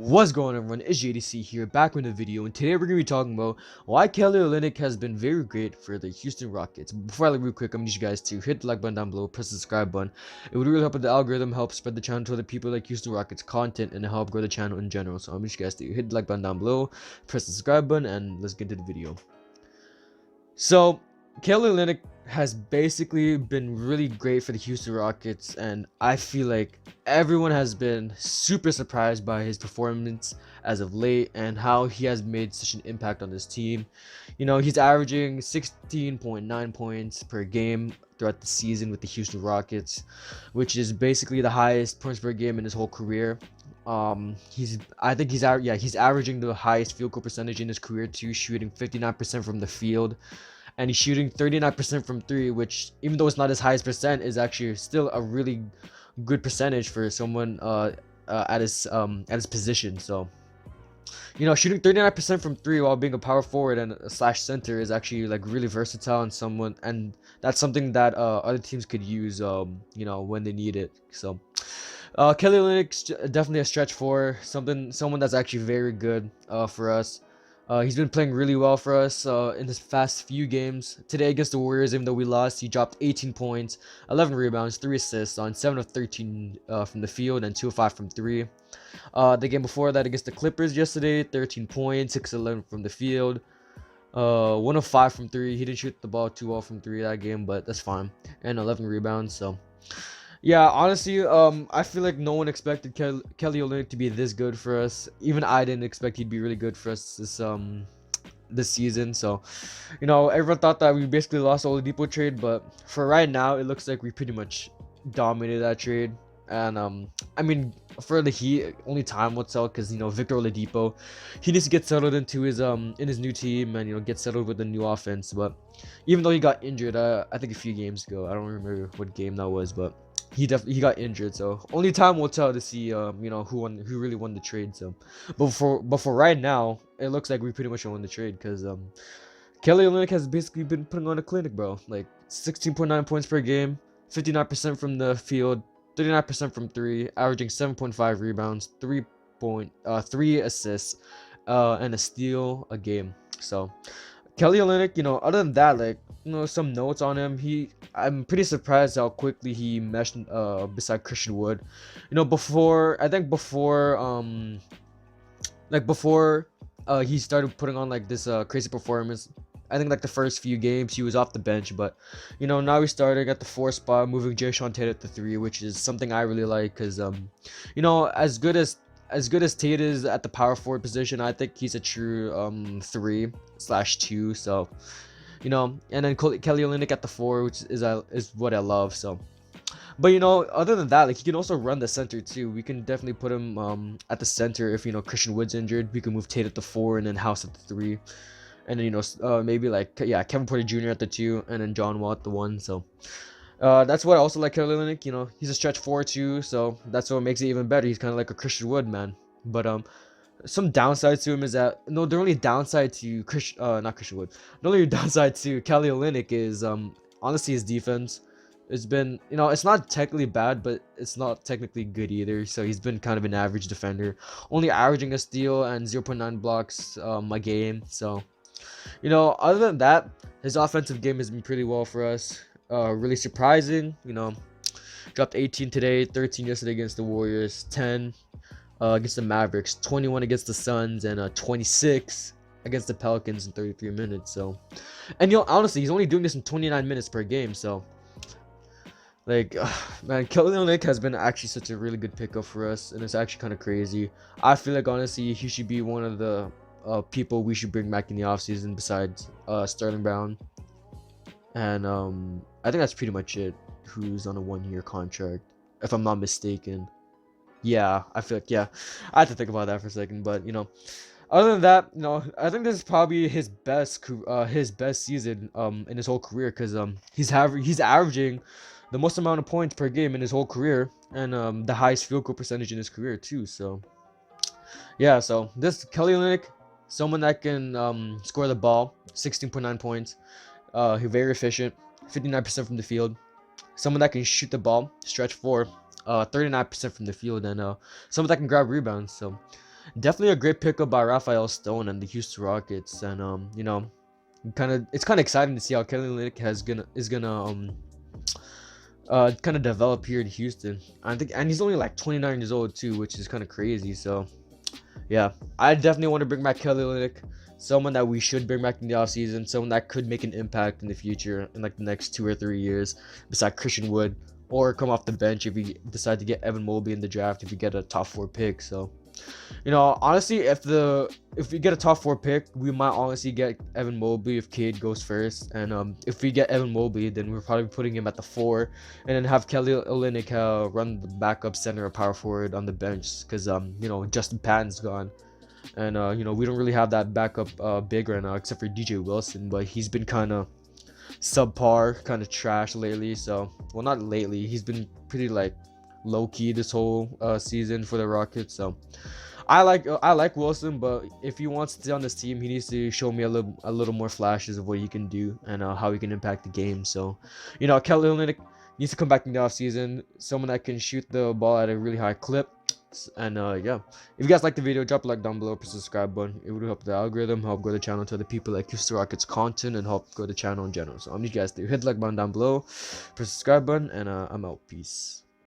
What's going on, everyone? It's JDC here, back with a video, and today we're going to be talking about why Kelly Olynyk has been very great for the Houston Rockets. Before I leave real quick, I'm going to need you guys to hit the like button down below, press the subscribe button. It would really help with the algorithm, help spread the channel to other people like Houston Rockets content, and help grow the channel in general. So I'm going to need you guys to hit the like button down below, press the subscribe button, and let's get into the video. So, Kelly Olynyk has basically been really great for the Houston Rockets, and I feel like everyone has been super surprised by his performance as of late and how he has made such an impact on this team. You know, he's averaging 16.9 points per game throughout the season with the Houston Rockets, which is basically the highest points per game in his whole career. He's averaging the highest field goal percentage in his career too, shooting 59% from the field, and he's shooting 39% from three, which, even though it's not his highest percent, is actually still a really good percentage for someone at his position. So, you know, shooting 39% from three while being a power forward and a slash center is actually like really versatile, and that's something that other teams could use, you know, when they need it. So, Kelly Olynyk's definitely a stretch for someone that's actually very good for us. He's been playing really well for us in his past few games. Today against the Warriors, even though we lost, he dropped 18 points, 11 rebounds, 3 assists on 7 of 13 from the field and 2 of 5 from 3. The game before that against the Clippers yesterday, 13 points, 6 of 11 from the field, 1 of 5 from 3. He didn't shoot the ball too well from 3 that game, but that's fine. And 11 rebounds, so... Yeah, honestly, I feel like no one expected Kelly Olynyk to be this good for us. Even I didn't expect he'd be really good for us this season. So, you know, everyone thought that we basically lost the Oladipo trade, but for right now, it looks like we pretty much dominated that trade. And I mean, for the Heat, only time will tell, because, you know, Victor Oladipo, he needs to get settled into his in his new team and, you know, get settled with the new offense. But even though he got injured, I think a few games ago, I don't remember what game that was, but he got injured, so only time will tell to see you know, who really won the trade. So but for right now, it looks like we pretty much won the trade, because Kelly Olynyk has basically been putting on a clinic, bro. Like 16.9 points per game, 59% from the field, 39% from three, averaging 7.5 rebounds, 3 assists, and a steal a game. So Kelly Olynyk, you know, other than that, like, you know, some notes on him. I'm pretty surprised how quickly he meshed beside Christian Wood. You know, before he started putting on like this crazy performance. I think like the first few games he was off the bench, but, you know, now he's starting at the 4 spot, moving Jae'Sean Tate at the 3, which is something I really like, because you know, as good as Tate is at the power forward position, I think he's a true 3/2. So, you know, and then Kelly Olynyk at the 4, which is what I love. So, but, you know, other than that, like, he can also run the center too. We can definitely put him at the center if, you know, Christian Wood's injured. We can move Tate at the 4 and then House at the 3, and then, you know, maybe like, yeah, Kevin Porter Jr. at the 2, and then John Wall at the 1. So that's what I also like Kelly Olynyk. You know, he's a stretch 4 too, so that's what makes it even better. He's kind of like a Christian Wood, man. But some downsides to him is that, no, the only downside to not Christian Wood. The only downside to Kelly Olynyk is honestly his defense. It's been, you know, it's not technically bad, but it's not technically good either. So he's been kind of an average defender, only averaging a steal and 0.9 blocks a game. So, you know, other than that, his offensive game has been pretty well for us. Really surprising, you know. Dropped 18 today, 13 yesterday against the Warriors, 10 against the Mavericks, 21 against the Suns, and 26 against the Pelicans in 33 minutes. So, and, you know, honestly, he's only doing this in 29 minutes per game. So, like, man, Kelly Olynyk has been actually such a really good pickup for us, and it's actually kind of crazy. I feel like, honestly, he should be one of the people we should bring back in the offseason besides Sterling Brown. And I think that's pretty much it. Who's on a 1-year contract, if I'm not mistaken. Yeah, I feel like, yeah, I had to think about that for a second, but, you know, other than that, you know, I think this is probably his best season in his whole career, because he's averaging the most amount of points per game in his whole career, and the highest field goal percentage in his career too. So, yeah, so this Kelly Olynyk, someone that can score the ball, 16.9 points, he's very efficient, 59% from the field, someone that can shoot the ball, stretch 4, 39% from the field, and someone that can grab rebounds. So, definitely a great pickup by Raphael Stone and the Houston Rockets. And it's kind of exciting to see how Kelly Olynyk is gonna kind of develop here in Houston. I think, and he's only like 29 years old too, which is kind of crazy. So yeah, I definitely want to bring back Kelly Olynyk, someone that we should bring back in the offseason, someone that could make an impact in the future in like the next 2 or 3 years, beside Christian Wood, or come off the bench if we decide to get Evan Mobley in the draft if we get a top 4 pick. So honestly, if we get a top 4 pick, we might honestly get Evan Mobley if Cade goes first, and if we get Evan Mobley, then we're probably putting him at the 4, and then have Kelly Olynyk run the backup center or power forward on the bench, because Justin Patton's gone, and we don't really have that backup big right now except for DJ Wilson, but he's been kind of subpar, kind of trash lately. So, well, not lately, he's been pretty like low key this whole season for the Rockets. So I like Wilson, but if he wants to stay on this team, he needs to show me a little more flashes of what he can do and how he can impact the game. So, Kelly Olynyk needs to come back in the offseason, someone that can shoot the ball at a really high clip. And yeah, if you guys like the video, drop a like down below, press the subscribe button. It would help the algorithm, help grow the channel to other people like Houston Rockets content, and help grow the channel in general. So I'm you guys to hit the like button down below, press the subscribe button, and I'm out. Peace.